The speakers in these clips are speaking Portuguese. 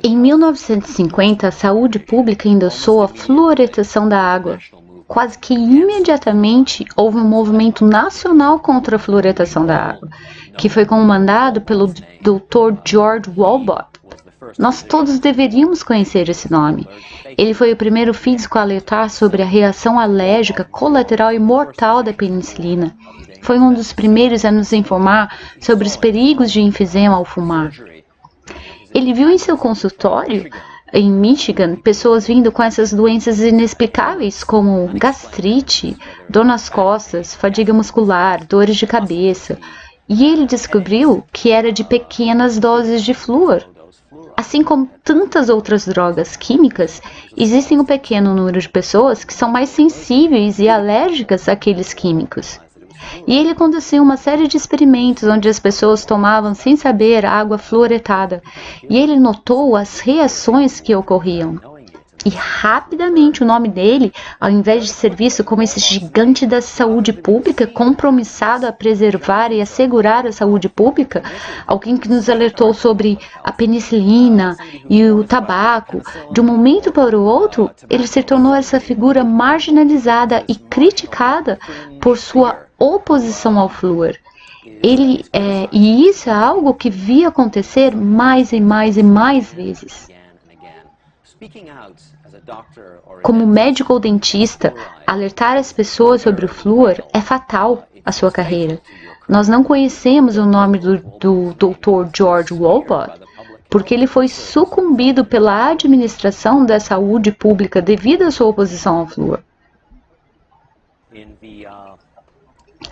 Em 1950, a saúde pública endossou a fluoretação da água. Quase que imediatamente houve um movimento nacional contra a fluoretação da água, que foi comandado pelo Dr. George Walbot. Nós todos deveríamos conhecer esse nome. Ele foi o primeiro físico a alertar sobre a reação alérgica colateral e mortal da penicilina. Foi um dos primeiros a nos informar sobre os perigos de enfisema ao fumar. Ele viu em seu consultório, em Michigan, pessoas vindo com essas doenças inexplicáveis como gastrite, dor nas costas, fadiga muscular, dores de cabeça. E ele descobriu que era de pequenas doses de flúor. Assim como tantas outras drogas químicas, existem um pequeno número de pessoas que são mais sensíveis e alérgicas àqueles químicos. E ele conduziu uma série de experimentos onde as pessoas tomavam sem saber água fluoretada. E ele notou as reações que ocorriam. E rapidamente o nome dele, ao invés de ser visto como esse gigante da saúde pública, compromissado a preservar e assegurar a saúde pública, alguém que nos alertou sobre a penicilina e o tabaco, de um momento para o outro, ele se tornou essa figura marginalizada e criticada por sua oposição ao flúor. E isso é algo que via acontecer mais e mais e mais vezes. Como médico ou dentista, alertar as pessoas sobre o flúor é fatal à sua carreira. Nós não conhecemos o nome do Dr. George Walbot, porque ele foi sucumbido pela administração da saúde pública devido à sua oposição ao flúor.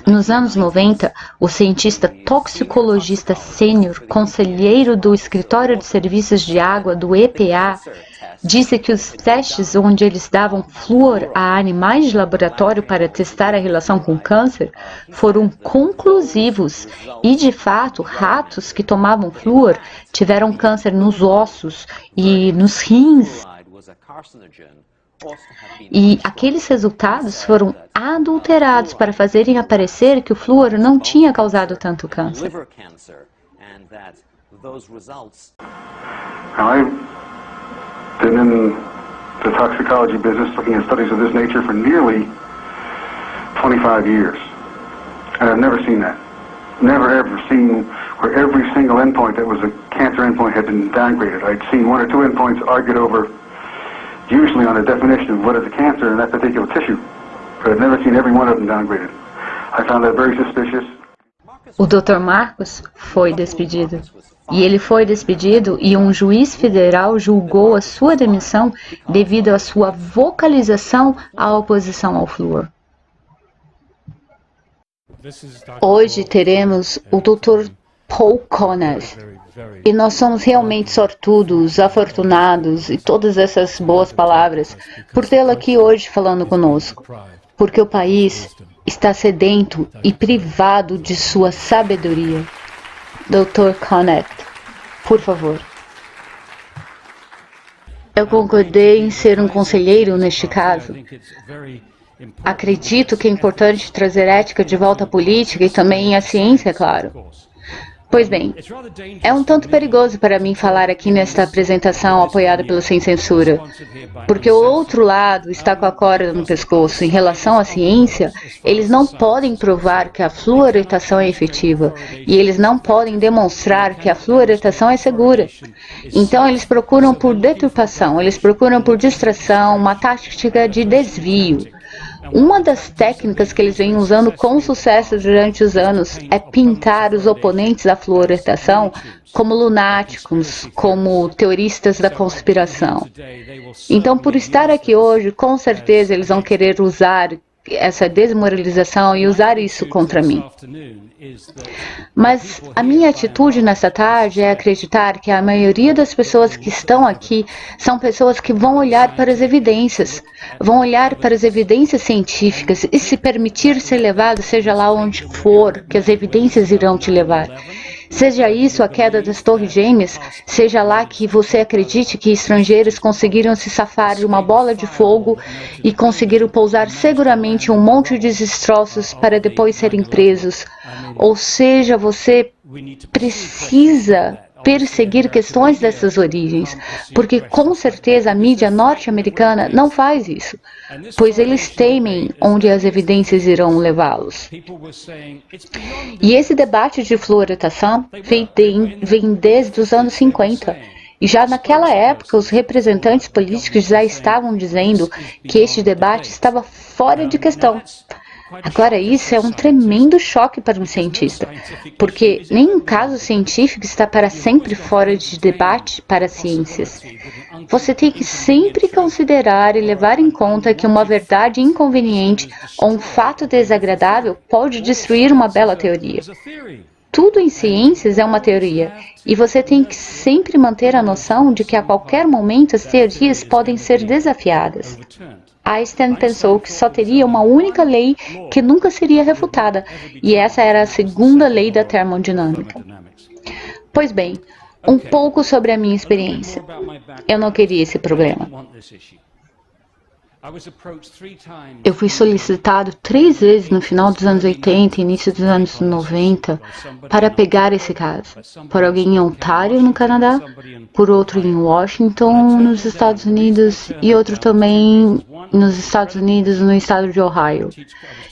Nos anos 90, o cientista toxicologista sênior, conselheiro do Escritório de Serviços de Água do EPA, disse que os testes onde eles davam flúor a animais de laboratório para testar a relação com câncer foram conclusivos e, de fato, ratos que tomavam flúor tiveram câncer nos ossos e nos rins. E aqueles resultados foram adulterados para fazerem aparecer que o flúor não tinha causado tanto câncer. I've been in the toxicology business looking at studies of this nature for nearly 25 years. And I've never seen that. Never ever seen where every single endpoint that was a cancer endpoint had been downgraded. I'd seen one or two endpoints argued over, usually on a definition of what is a cancer in that particular tissue. But I've never seen every one of them downgraded. I found that very suspicious. O Dr. Marcos foi despedido. E ele foi despedido e um juiz federal julgou a sua demissão devido à sua vocalização à oposição ao flúor. Hoje teremos o Dr. Paul Conniff. E nós somos realmente sortudos, afortunados e todas essas boas palavras por tê-lo aqui hoje falando conosco. Porque o país está sedento e privado de sua sabedoria. Dr. Conniff, por favor. Eu concordei em ser um conselheiro neste caso. Acredito que é importante trazer ética de volta à política e também à ciência, é claro. Pois bem, é um tanto perigoso para mim falar aqui nesta apresentação apoiada pelo Sem Censura, porque o outro lado está com a corda no pescoço. Em relação à ciência, eles não podem provar que a fluoretação é efetiva e eles não podem demonstrar que a fluoretação é segura. Então eles procuram por deturpação, eles procuram por distração, uma tática de desvio. Uma das técnicas que eles vêm usando com sucesso durante os anos é pintar os oponentes à fluoretação como lunáticos, como teoristas da conspiração. Então, por estar aqui hoje, com certeza eles vão querer usar essa desmoralização e usar isso contra mim. Mas a minha atitude nessa tarde é acreditar que a maioria das pessoas que estão aqui são pessoas que vão olhar para as evidências, vão olhar para as evidências científicas e se permitir ser levado, seja lá onde for, que as evidências irão te levar. Seja isso a queda das Torres Gêmeas, seja lá que você acredite que estrangeiros conseguiram se safar de uma bola de fogo e conseguiram pousar seguramente um monte de destroços para depois serem presos. Ou seja, você precisa perseguir questões dessas origens, porque com certeza a mídia norte-americana não faz isso, pois eles temem onde as evidências irão levá-los. E esse debate de fluoretação vem desde os anos 50. E já naquela época, os representantes políticos já estavam dizendo que este debate estava fora de questão. Agora, isso é um tremendo choque para um cientista, porque nenhum caso científico está para sempre fora de debate para as ciências. Você tem que sempre considerar e levar em conta que uma verdade inconveniente ou um fato desagradável pode destruir uma bela teoria. Tudo em ciências é uma teoria, e você tem que sempre manter a noção de que a qualquer momento as teorias podem ser desafiadas. Einstein pensou que só teria uma única lei que nunca seria refutada, e essa era a segunda lei da termodinâmica. Pois bem, um pouco sobre a minha experiência. Eu não queria esse problema. Eu fui solicitado 3 vezes no final dos anos 80 e início dos anos 90 para pegar esse caso. Por alguém em Ontário, no Canadá, por outro em Washington, nos Estados Unidos, e outro também nos Estados Unidos, no estado de Ohio.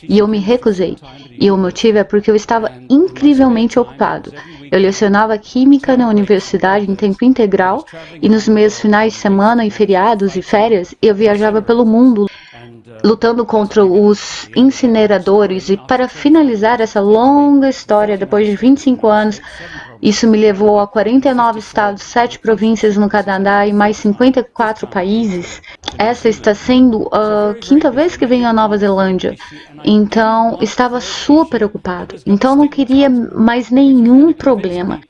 E eu me recusei. E o motivo é porque eu estava incrivelmente ocupado. Eu lecionava Química na universidade em tempo integral e nos meus finais de semana, em feriados e férias, eu viajava pelo mundo lutando contra os incineradores. E para finalizar essa longa história, depois de 25 anos, isso me levou a 49 estados, 7 províncias no Canadá e mais 54 países. Essa está sendo a 5ª vez que venho à Nova Zelândia. Então, estava super ocupado. Então, não queria mais nenhum problema.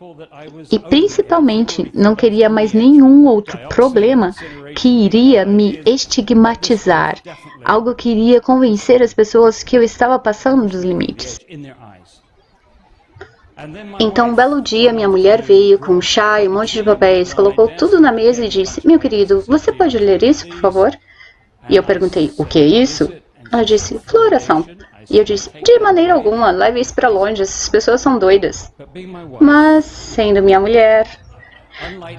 E, principalmente, não queria mais nenhum outro problema que iria me estigmatizar. Algo que iria convencer as pessoas que eu estava passando dos limites. Então, um belo dia, minha mulher veio com um chá e um monte de papéis, colocou tudo na mesa e disse: "Meu querido, você pode ler isso, por favor?" E eu perguntei: "O que é isso?" Ela disse: "Fluoração." E eu disse: "De maneira alguma, leve isso para longe, essas pessoas são doidas." Mas, sendo minha mulher,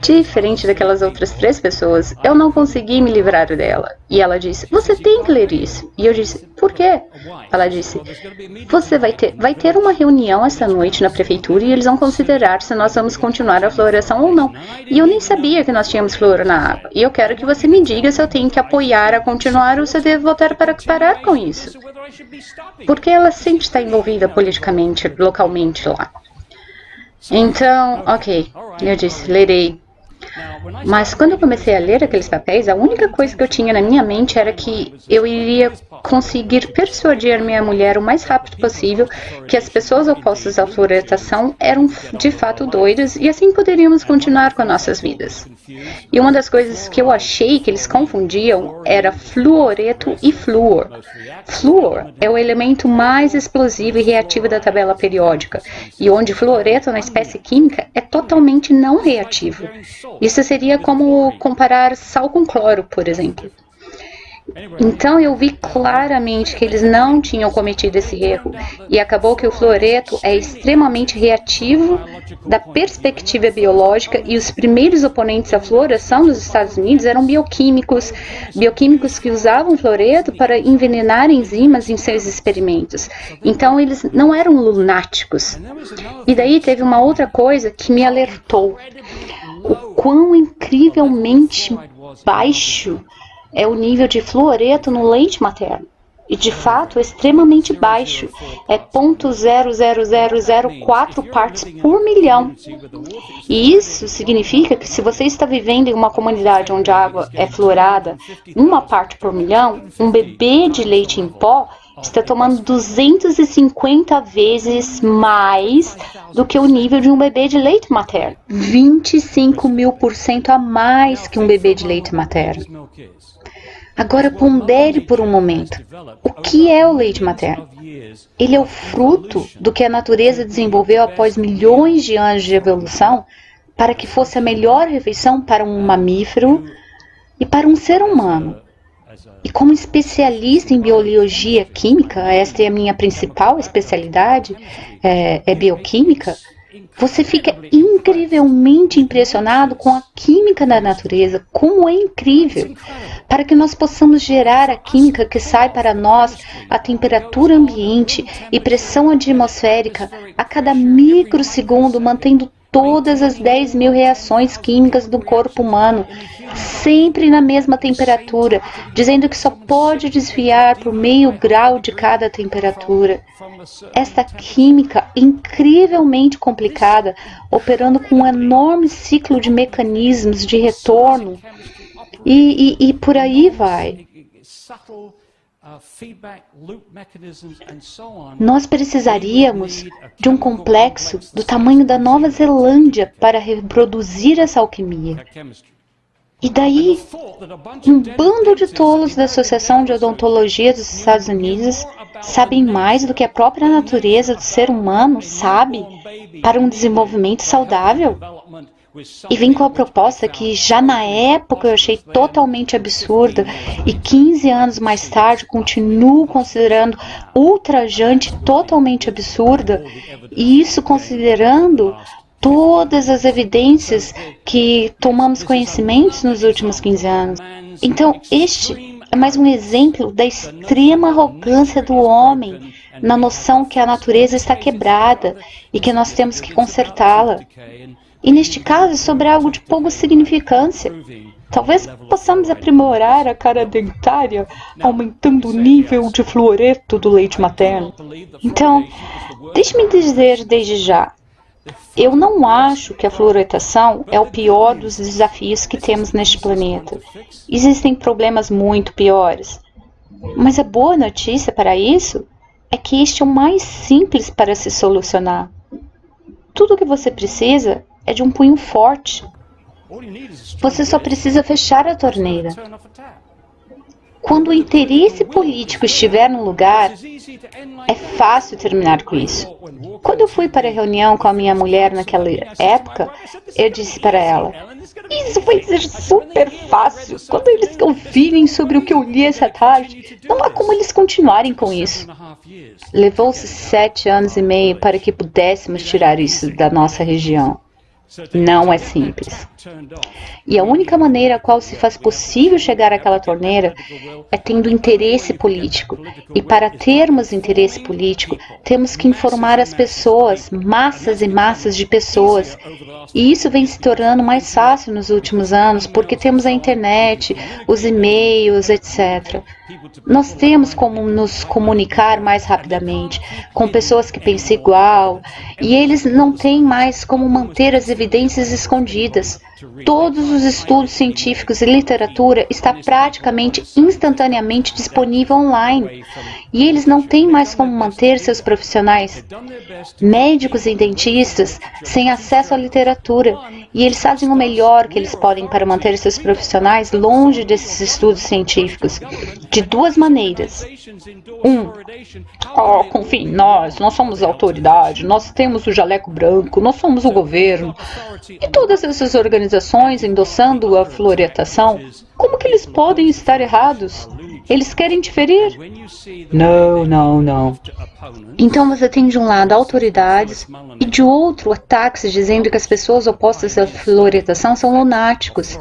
diferente daquelas outras 3 pessoas, eu não consegui me livrar dela. E ela disse: "Você tem que ler isso." E eu disse: "Por quê?" Ela disse: "Você vai ter uma reunião esta noite na prefeitura e eles vão considerar se nós vamos continuar a fluoração ou não. E eu nem sabia que nós tínhamos flúor na água. E eu quero que você me diga se eu tenho que apoiar a continuar ou se eu devo votar para parar com isso." Porque ela sempre está envolvida politicamente, localmente lá. Então, ok, eu disse: "Lerei." Mas quando eu comecei a ler aqueles papéis, a única coisa que eu tinha na minha mente era que eu iria conseguir persuadir minha mulher o mais rápido possível que as pessoas opostas à fluoretação eram de fato doidas e assim poderíamos continuar com nossas vidas. E uma das coisas que eu achei que eles confundiam era fluoreto e flúor. Flúor é o elemento mais explosivo e reativo da tabela periódica, e onde fluoreto na espécie química é totalmente não reativo. Isso seria como comparar sal com cloro, por exemplo. Então eu vi claramente que eles não tinham cometido esse erro, e acabou que o fluoreto é extremamente reativo da perspectiva biológica, e os primeiros oponentes à fluoração nos Estados Unidos eram bioquímicos que usavam fluoreto para envenenar enzimas em seus experimentos. Então eles não eram lunáticos. E daí teve uma outra coisa que me alertou: o quão incrivelmente baixo é o nível de fluoreto no leite materno. E, de fato, é extremamente baixo. É 0,00004 partes por milhão. E isso significa que se você está vivendo em uma comunidade onde a água é fluorada, 1 parte por milhão, um bebê de leite em pó está tomando 250 vezes mais do que o nível de um bebê de leite materno. 25.000% a mais que um bebê de leite materno. Agora pondere por um momento. O que é o leite materno? Ele é o fruto do que a natureza desenvolveu após milhões de anos de evolução para que fosse a melhor refeição para um mamífero e para um ser humano. E como especialista em biologia química, esta é a minha principal especialidade, é bioquímica, Você fica incrivelmente impressionado com a química da natureza, como é incrível, para que nós possamos gerar a química que sai para nós a temperatura ambiente e pressão atmosférica a cada microsegundo, mantendo todas as 10.000 reações químicas do corpo humano, sempre na mesma temperatura, dizendo que só pode desviar por meio grau de cada temperatura. Esta química incrivelmente complicada, operando com um enorme ciclo de mecanismos de retorno, e por aí vai. Nós precisaríamos de um complexo do tamanho da Nova Zelândia para reproduzir essa alquimia. E daí, um bando de tolos da Associação de Odontologia dos Estados Unidos sabem mais do que a própria natureza do ser humano sabe para um desenvolvimento saudável? E vem com a proposta que já na época eu achei totalmente absurda e 15 anos mais tarde continuo considerando ultrajante, totalmente absurda, e isso considerando todas as evidências que tomamos conhecimento nos últimos 15 anos. Então, este é mais um exemplo da extrema arrogância do homem na noção que a natureza está quebrada e que nós temos que consertá-la. E neste caso, sobre algo de pouca significância. Talvez possamos aprimorar a cara dentária, aumentando o nível de fluoreto do leite materno. Então, deixe-me dizer desde já, eu não acho que a fluoretação é o pior dos desafios que temos neste planeta. Existem problemas muito piores. Mas a boa notícia para isso é que este é o mais simples para se solucionar. Tudo o que você precisa é de um punho forte. Você só precisa fechar a torneira. Quando o interesse político estiver no lugar, é fácil terminar com isso. Quando eu fui para a reunião com a minha mulher naquela época, eu disse para ela, isso vai ser super fácil. Quando eles ouvirem sobre o que eu li essa tarde, não há como eles continuarem com isso. Levou-se 7 anos e meio para que pudéssemos tirar isso da nossa região. Não é simples. E a única maneira a qual se faz possível chegar àquela torneira é tendo interesse político. E para termos interesse político, temos que informar as pessoas, massas e massas de pessoas. E isso vem se tornando mais fácil nos últimos anos, porque temos a internet, os e-mails, etc. Nós temos como nos comunicar mais rapidamente com pessoas que pensam igual, e eles não têm mais como manter as evidências escondidas. Todos os estudos científicos e literatura está praticamente instantaneamente disponível online. E eles não têm mais como manter seus profissionais, médicos e dentistas, sem acesso à literatura. E eles fazem o melhor que eles podem para manter seus profissionais longe desses estudos científicos. De 2 maneiras. Confie em nós somos a autoridade, nós temos o jaleco branco, nós somos o governo. E todas essas organizações endossando a fluoretação, como que eles podem estar errados? Eles querem te ferir? Não. Então você tem de um lado autoridades e de outro ataques dizendo que as pessoas opostas à fluoretação são lunáticos.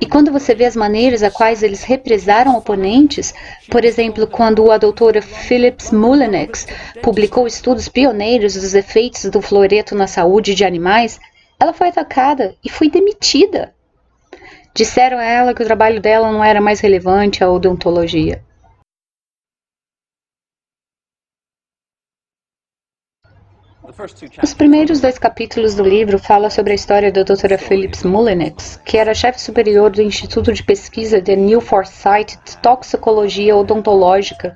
E quando você vê as maneiras a quais eles represaram oponentes, por exemplo, quando a doutora Phillips Mullinex publicou estudos pioneiros dos efeitos do fluoreto na saúde de animais, ela foi atacada e foi demitida. Disseram a ela que o trabalho dela não era mais relevante à odontologia. Os primeiros 2 capítulos do livro falam sobre a história da doutora Phillips Mullinex, que era chefe superior do Instituto de Pesquisa de New Forsyth de Toxicologia Odontológica.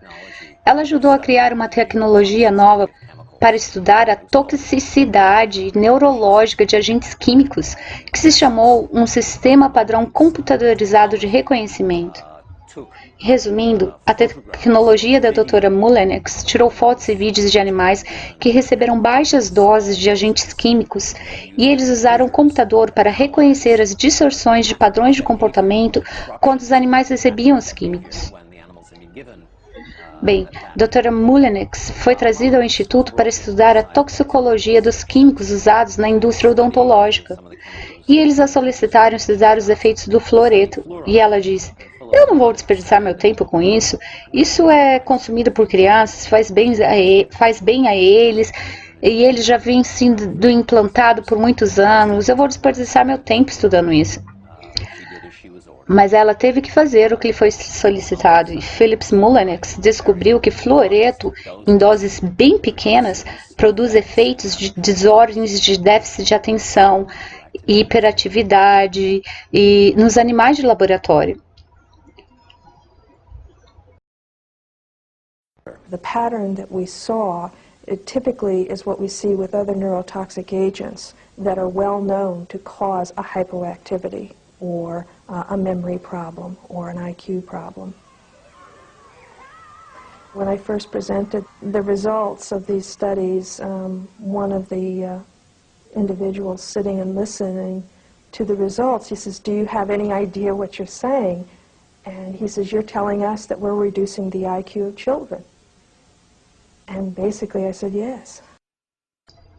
Ela ajudou a criar uma tecnologia nova para estudar a toxicidade neurológica de agentes químicos, que se chamou um sistema padrão computadorizado de reconhecimento. Resumindo, a tecnologia da doutora Mullinex tirou fotos e vídeos de animais que receberam baixas doses de agentes químicos e eles usaram o computador para reconhecer as distorções de padrões de comportamento quando os animais recebiam os químicos. Bem, Dra. Mullenix foi trazida ao Instituto para estudar a toxicologia dos químicos usados na indústria odontológica. E eles a solicitaram estudar os efeitos do fluoreto. E ela disse, eu não vou desperdiçar meu tempo com isso. Isso é consumido por crianças, faz bem a eles. E ele já vem sendo implantado por muitos anos. Eu vou desperdiçar meu tempo estudando isso. Mas ela teve que fazer o que lhe foi solicitado, e Phillips Mullenix descobriu que fluoreto, em doses bem pequenas, produz efeitos de desordens de déficit de atenção, hiperatividade e nos animais de laboratório. The pattern that we saw, it typically is what we see with other neurotoxic agents that are well known to cause a hypoactivity or a memory problem or an IQ problem. When I first presented the results of these studies, one of the individuals sitting and listening to the results, he says, do you have any idea what you're saying? And he says, you're telling us that we're reducing the IQ of children. And basically I said, yes.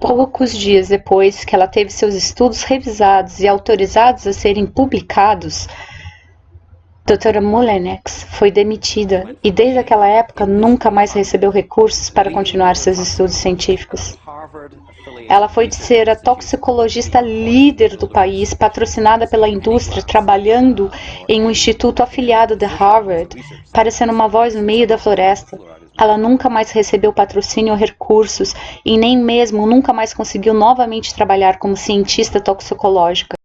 Poucos dias depois que ela teve seus estudos revisados e autorizados a serem publicados, Dra. Mullenix foi demitida e desde aquela época nunca mais recebeu recursos para continuar seus estudos científicos. Ela foi de ser a toxicologista líder do país, patrocinada pela indústria, trabalhando em um instituto afiliado de Harvard, parecendo uma voz no meio da floresta. Ela nunca mais recebeu patrocínio ou recursos e nem mesmo nunca mais conseguiu novamente trabalhar como cientista toxicológica.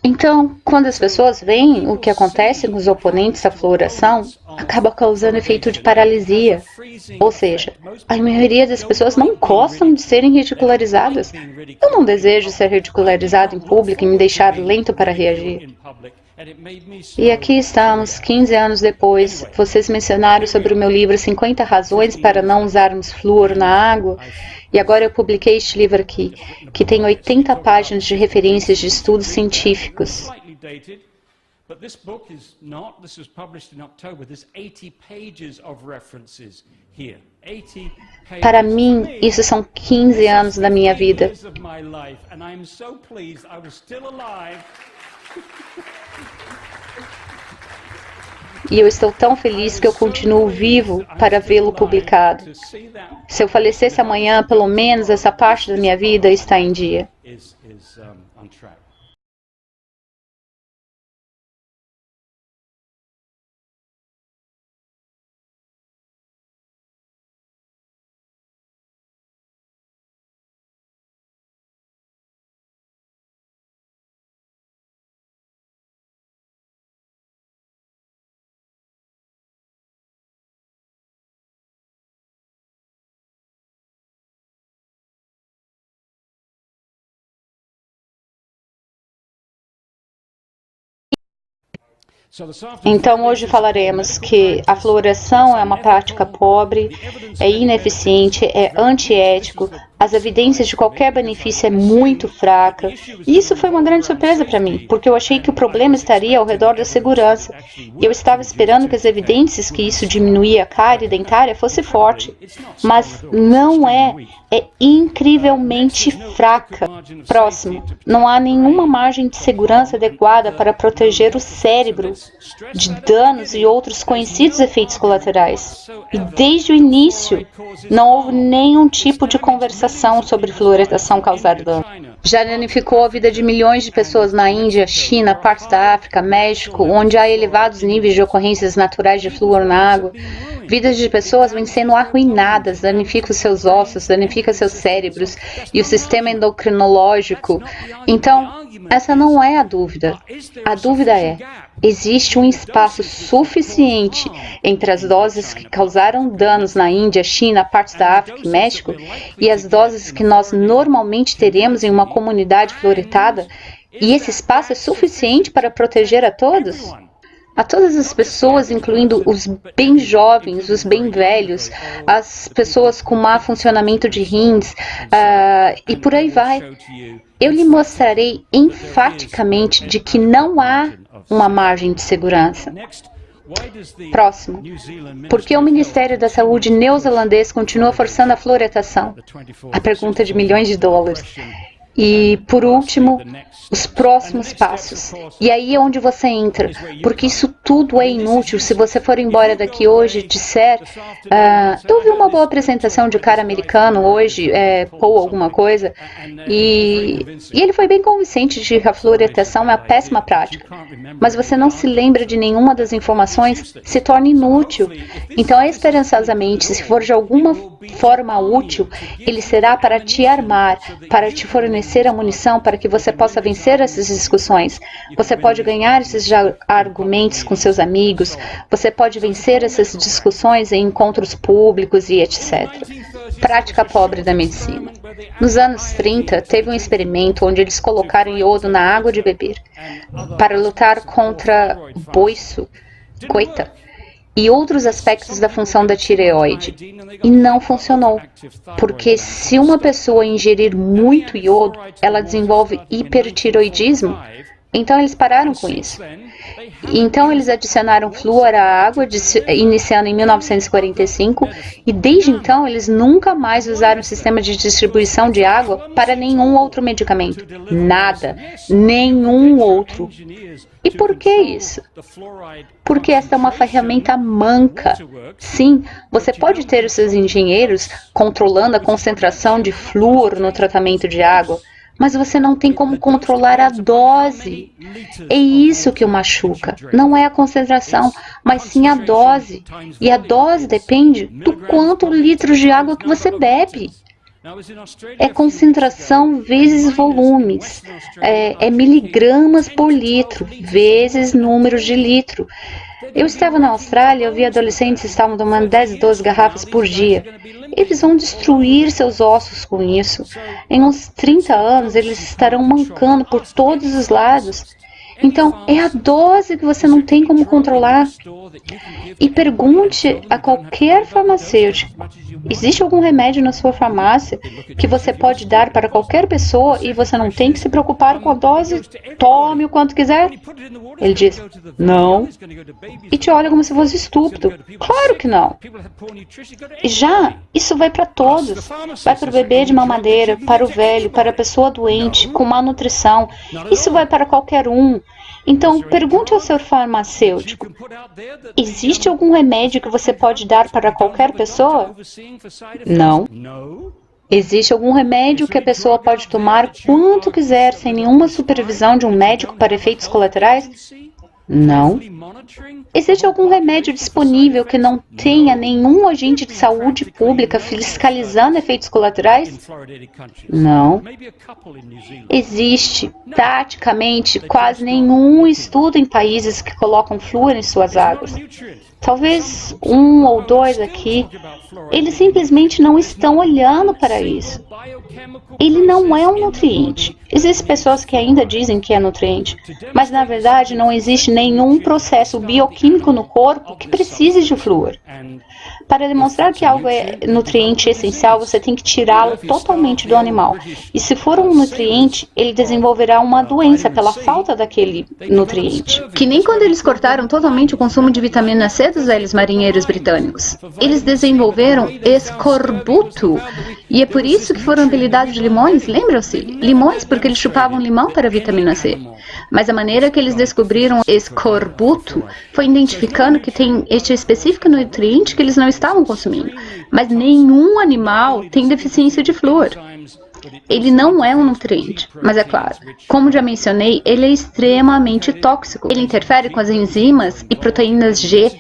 Então, quando as pessoas veem o que acontece com os oponentes à fluoração, acaba causando efeito de paralisia. Ou seja, a maioria das pessoas não gostam de serem ridicularizadas. Eu não desejo ser ridicularizado em público e me deixar lento para reagir. E aqui estamos, 15 anos depois. Vocês mencionaram sobre o meu livro 50 razões para não usarmos flúor na água. E agora eu publiquei este livro aqui, que tem 80 páginas de referências de estudos científicos. Para mim, isso são 15 anos da minha vida. E eu estou tão feliz que eu continuo vivo para vê-lo publicado. Se eu falecesse amanhã, pelo menos essa parte da minha vida está em dia. Então, hoje falaremos que a fluoração é uma prática pobre, é ineficiente, é antiético, as evidências de qualquer benefício é muito fraca. E isso foi uma grande surpresa para mim, porque eu achei que o problema estaria ao redor da segurança. Eu estava esperando que as evidências que isso diminuía a cárie dentária fosse forte, mas não é. É incrivelmente fraca. Próximo, não há nenhuma margem de segurança adequada para proteger o cérebro de danos e outros conhecidos efeitos colaterais. E desde o início, não houve nenhum tipo de conversação sobre fluoretação causar dano. Já danificou a vida de milhões de pessoas na Índia, China, partes da África, México, onde há elevados níveis de ocorrências naturais de flúor na água. Vidas de pessoas vêm sendo arruinadas, danifica os seus ossos, danifica seus cérebros e o sistema endocrinológico. Então, essa não é a dúvida. A dúvida é, existe um espaço suficiente entre as doses que causaram danos na Índia, China, partes da África e México e as doses que nós normalmente teremos em uma comunidade fluoretada? E esse espaço é suficiente para proteger a todos? A todas as pessoas, incluindo os bem jovens, os bem velhos, as pessoas com má funcionamento de rins, e por aí vai. Eu lhe mostrarei enfaticamente de que não há uma margem de segurança. Próximo. Por que o Ministério da Saúde neozelandês continua forçando a fluoretação? A pergunta de milhões de dólares. E, por último, os próximos passos. E aí é onde você entra, porque isso tudo é inútil. Se você for embora daqui hoje e disser... eu vi uma boa apresentação de cara americano hoje, Paul alguma coisa, e ele foi bem convincente de que a fluoretação é uma péssima prática. Mas você não se lembra de nenhuma das informações, se torna inútil. Então, esperançosamente, se for de alguma forma útil, ele será para te armar, para te fornecer a munição para que você possa vencer essas discussões. Você pode ganhar esses argumentos com seus amigos, você pode vencer essas discussões em encontros públicos e etc. Prática pobre da medicina. Nos anos 30, teve um experimento onde eles colocaram iodo na água de beber para lutar contra boiço, coita, e outros aspectos da função da tireoide. E não funcionou, porque se uma pessoa ingerir muito iodo, ela desenvolve hipertiroidismo. Então eles pararam com isso. Então eles adicionaram flúor à água, iniciando em 1945, e desde então eles nunca mais usaram o sistema de distribuição de água para nenhum outro medicamento. Nada. Nenhum outro. E por que isso? Porque esta é uma ferramenta manca. Sim, você pode ter os seus engenheiros controlando a concentração de flúor no tratamento de água, mas você não tem como controlar a dose. É isso que o machuca. Não é a concentração, mas sim a dose. E a dose depende do quanto litros de água que você bebe. É concentração vezes volumes. É miligramas por litro, vezes números de litro. Eu estava na Austrália, eu vi adolescentes que estavam tomando 10, 12 garrafas por dia. Eles vão destruir seus ossos com isso. Em uns 30 anos, eles estarão mancando por todos os lados. Então, é a dose que você não tem como controlar. E pergunte a qualquer farmacêutico: existe algum remédio na sua farmácia que você pode dar para qualquer pessoa e você não tem que se preocupar com a dose? Tome o quanto quiser. Ele diz: não. E te olha como se fosse estúpido. Claro que não. E já, isso vai para todos. Vai para o bebê de mamadeira, para o velho, para a pessoa doente, com má nutrição. Isso vai para qualquer um. Então, pergunte ao seu farmacêutico: existe algum remédio que você pode dar para qualquer pessoa? Não. Existe algum remédio que a pessoa pode tomar quanto quiser, sem nenhuma supervisão de um médico para efeitos colaterais? Não. Existe algum remédio disponível que não tenha nenhum agente de saúde pública fiscalizando efeitos colaterais? Não. Existe, praticamente, quase nenhum estudo em países que colocam flúor em suas águas. Talvez 1 ou 2 aqui. Eles simplesmente não estão olhando para isso. Ele não é um nutriente. Existem pessoas que ainda dizem que é nutriente, mas na verdade não existe nenhum processo bioquímico no corpo que precise de flúor. Para demonstrar que algo é nutriente essencial, você tem que tirá-lo totalmente do animal. E se for um nutriente, ele desenvolverá uma doença pela falta daquele nutriente. Que nem quando eles cortaram totalmente o consumo de vitamina C dos velhos marinheiros britânicos. Eles desenvolveram escorbuto. E é por isso que foram apelidados de limões, lembram-se? Limões porque eles chupavam limão para a vitamina C. Mas a maneira que eles descobriram escorbuto foi identificando que tem este específico nutriente que eles não estavam consumindo. Mas nenhum animal tem deficiência de flúor. Ele não é um nutriente, mas é claro, como já mencionei, ele é extremamente tóxico. Ele interfere com as enzimas e proteínas G.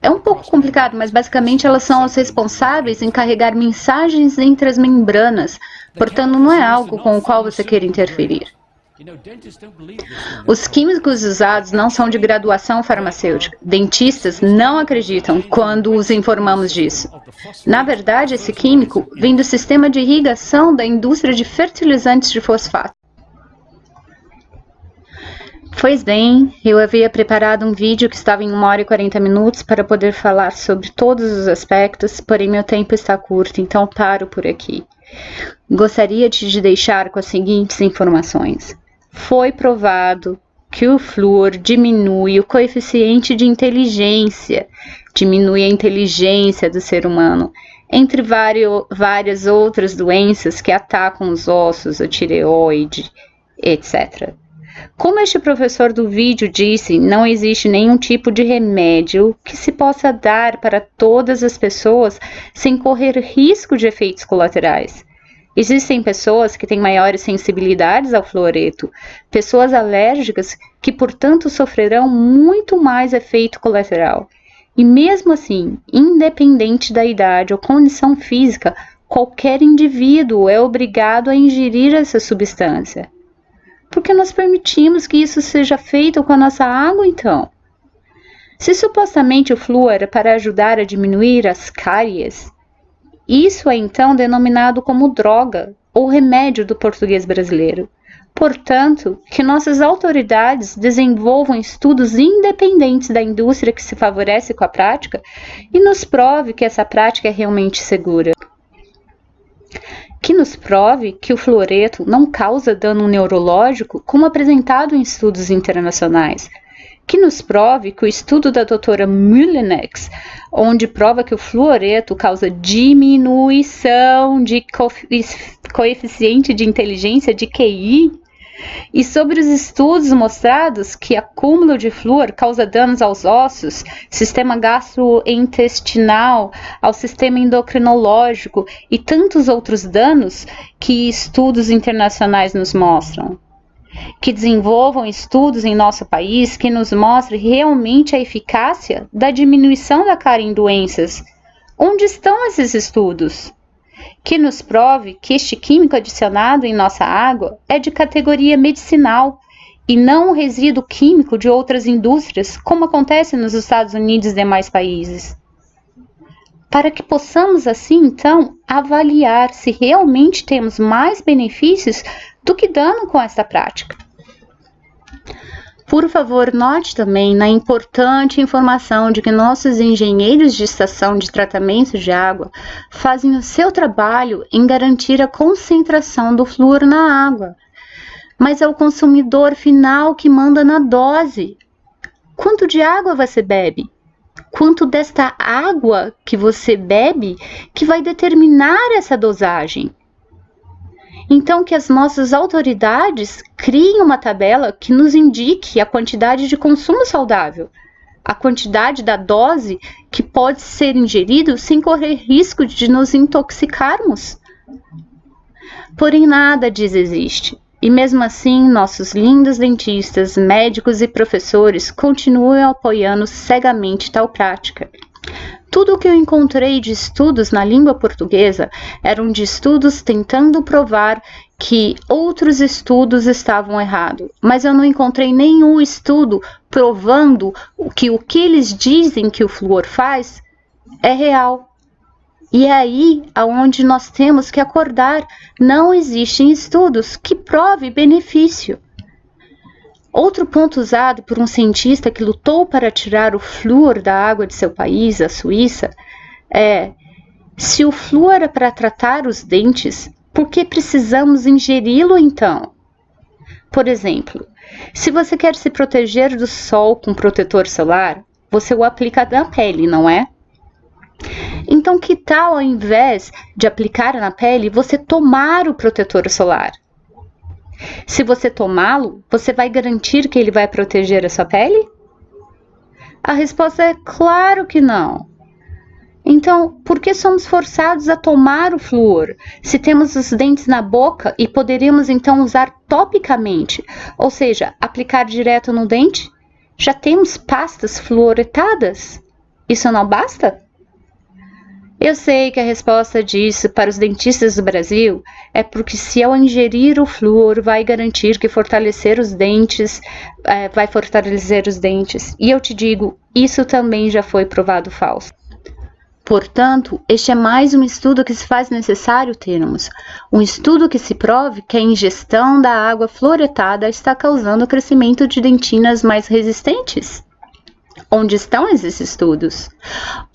É um pouco complicado, mas basicamente elas são as responsáveis em carregar mensagens entre as membranas. Portanto, não é algo com o qual você quer interferir. Os químicos usados não são de graduação farmacêutica. Dentistas não acreditam quando os informamos disso. Na verdade, esse químico vem do sistema de irrigação da indústria de fertilizantes de fosfato. Pois bem, eu havia preparado um vídeo que estava em 1 hora e 40 minutos para poder falar sobre todos os aspectos, porém meu tempo está curto, então paro por aqui. Gostaria de te deixar com as seguintes informações. Foi provado que o flúor diminui o coeficiente de inteligência, diminui a inteligência do ser humano, entre várias outras doenças que atacam os ossos, a tireoide, etc. Como este professor do vídeo disse, não existe nenhum tipo de remédio que se possa dar para todas as pessoas sem correr risco de efeitos colaterais. Existem pessoas que têm maiores sensibilidades ao fluoreto, pessoas alérgicas que, portanto, sofrerão muito mais efeito colateral. E mesmo assim, independente da idade ou condição física, qualquer indivíduo é obrigado a ingerir essa substância. Por que nós permitimos que isso seja feito com a nossa água, então? Se supostamente o flúor é para ajudar a diminuir as cáries, isso é então denominado como droga ou remédio do português brasileiro. Portanto, que nossas autoridades desenvolvam estudos independentes da indústria que se favorece com a prática e nos prove que essa prática é realmente segura. Que nos prove que o fluoreto não causa dano neurológico, como apresentado em estudos internacionais. Que nos prove que o estudo da doutora Mullinex, onde prova que o fluoreto causa diminuição de coeficiente de inteligência de QI, e sobre os estudos mostrados que acúmulo de flúor causa danos aos ossos, sistema gastrointestinal, ao sistema endocrinológico e tantos outros danos que estudos internacionais nos mostram. Que desenvolvam estudos em nosso país que nos mostrem realmente a eficácia da diminuição da cárie em doenças. Onde estão esses estudos? Que nos prove que este químico adicionado em nossa água é de categoria medicinal e não um resíduo químico de outras indústrias, como acontece nos Estados Unidos e demais países. Para que possamos assim, então, avaliar se realmente temos mais benefícios do que dano com esta prática. Por favor, note também na importante informação de que nossos engenheiros de estação de tratamento de água fazem o seu trabalho em garantir a concentração do flúor na água, mas é o consumidor final que manda na dose. Quanto de água você bebe? Quanto desta água que você bebe que vai determinar essa dosagem? Então, que as nossas autoridades criem uma tabela que nos indique a quantidade de consumo saudável, a quantidade da dose que pode ser ingerido sem correr risco de nos intoxicarmos. Porém, nada disso existe. E mesmo assim, nossos lindos dentistas, médicos e professores continuam apoiando cegamente tal prática. Tudo o que eu encontrei de estudos na língua portuguesa eram de estudos tentando provar que outros estudos estavam errados, mas eu não encontrei nenhum estudo provando que o que eles dizem que o flúor faz é real. E é aí aonde nós temos que acordar. Não existem estudos que provem benefício. Outro ponto usado por um cientista que lutou para tirar o flúor da água de seu país, a Suíça, é: se o flúor é para tratar os dentes, por que precisamos ingeri-lo então? Por exemplo, se você quer se proteger do sol com protetor solar, você o aplica na pele, não é? Então, que tal, ao invés de aplicar na pele, você tomar o protetor solar? Se você tomá-lo, você vai garantir que ele vai proteger a sua pele? A resposta é claro que não. Então, por que somos forçados a tomar o flúor, se temos os dentes na boca e poderíamos então usar topicamente, ou seja, aplicar direto no dente? Já temos pastas fluoretadas? Isso não basta? Eu sei que a resposta disso para os dentistas do Brasil é porque se ao ingerir o flúor vai garantir que vai fortalecer os dentes. E eu te digo, isso também já foi provado falso. Portanto, este é mais um estudo que se faz necessário termos. Um estudo que se prove que a ingestão da água fluoretada está causando o crescimento de dentinas mais resistentes. Onde estão esses estudos?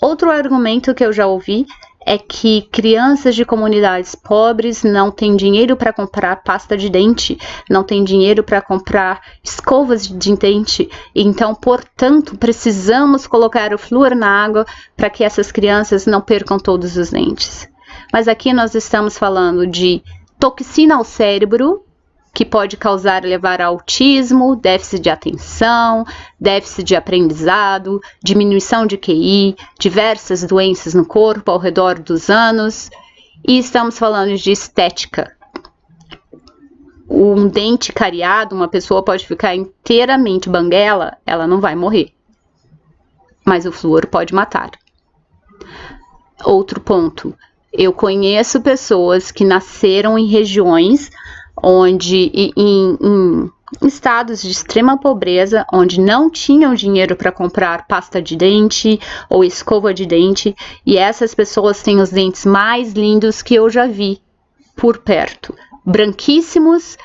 Outro argumento que eu já ouvi é que crianças de comunidades pobres não têm dinheiro para comprar pasta de dente, não têm dinheiro para comprar escovas de dente, então, portanto, precisamos colocar o flúor na água para que essas crianças não percam todos os dentes. Mas aqui nós estamos falando de toxina ao cérebro, que pode levar a autismo, déficit de atenção, déficit de aprendizado, diminuição de QI, diversas doenças no corpo ao redor dos anos. E estamos falando de estética. Um dente cariado, uma pessoa pode ficar inteiramente banguela, ela não vai morrer. Mas o flúor pode matar. Outro ponto. Eu conheço pessoas que nasceram em regiões onde em estados de extrema pobreza, onde não tinham dinheiro para comprar pasta de dente ou escova de dente, e essas pessoas têm os dentes mais lindos que eu já vi por perto, branquíssimos,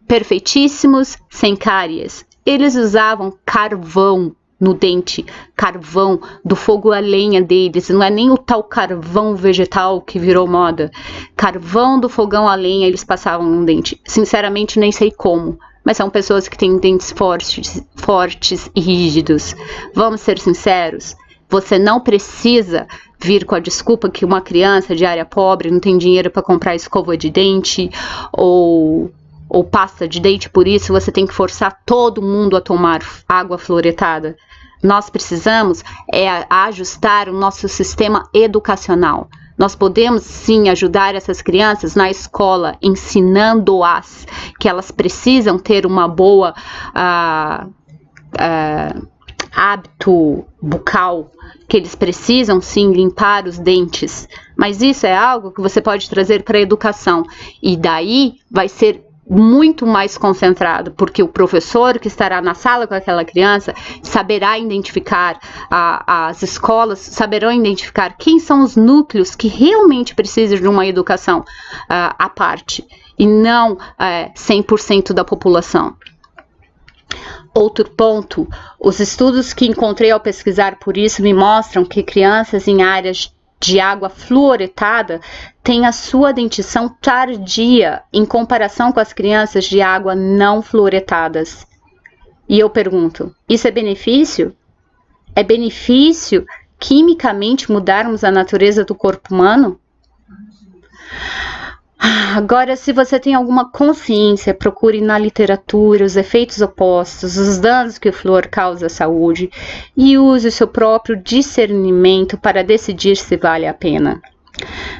perfeitíssimos, sem cáries. Eles usavam carvão no dente, carvão do fogo a lenha deles, não é nem o tal carvão vegetal que virou moda, carvão do fogão a lenha eles passavam no dente. Sinceramente nem sei como, mas são pessoas que têm dentes fortes e rígidos. Vamos ser sinceros, você não precisa vir com a desculpa que uma criança de área pobre não tem dinheiro para comprar escova de dente ou pasta de dente, por isso você tem que forçar todo mundo a tomar água fluoretada. Nós precisamos ajustar o nosso sistema educacional. Nós podemos sim ajudar essas crianças na escola, ensinando-as que elas precisam ter uma boa hábito bucal, que eles precisam sim limpar os dentes. Mas isso é algo que você pode trazer para a educação. E daí vai ser muito mais concentrado, porque o professor que estará na sala com aquela criança saberá identificar, as escolas saberão identificar quem são os núcleos que realmente precisam de uma educação à parte, e não 100% da população. Outro ponto, os estudos que encontrei ao pesquisar por isso me mostram que crianças em áreas de água fluoretada tem a sua dentição tardia em comparação com as crianças de água não fluoretadas. E eu pergunto, isso é benefício? É benefício quimicamente mudarmos a natureza do corpo humano? Agora, se você tem alguma consciência, procure na literatura os efeitos opostos, os danos que o flúor causa à saúde e use o seu próprio discernimento para decidir se vale a pena.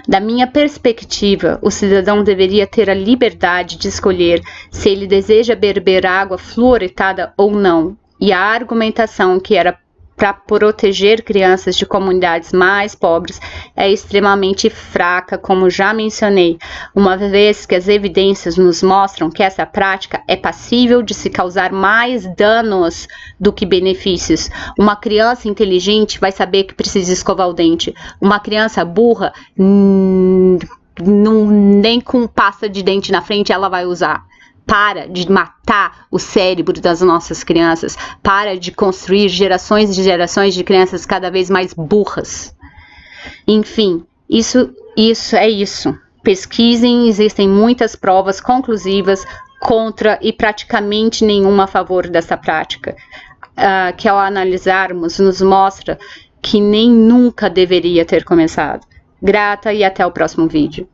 Da minha perspectiva, o cidadão deveria ter a liberdade de escolher se ele deseja beber água fluoretada ou não, e a argumentação que era para proteger crianças de comunidades mais pobres é extremamente fraca, como já mencionei, uma vez que as evidências nos mostram que essa prática é passível de se causar mais danos do que benefícios. Uma criança inteligente vai saber que precisa escovar o dente. Uma criança burra, nem com pasta de dente na frente ela vai usar. Para de matar o cérebro das nossas crianças. Para de construir gerações e gerações de crianças cada vez mais burras. Enfim, isso é isso. Pesquisem, existem muitas provas conclusivas contra e praticamente nenhuma a favor dessa prática. Que ao analisarmos nos mostra que nem nunca deveria ter começado. Grata e até o próximo vídeo.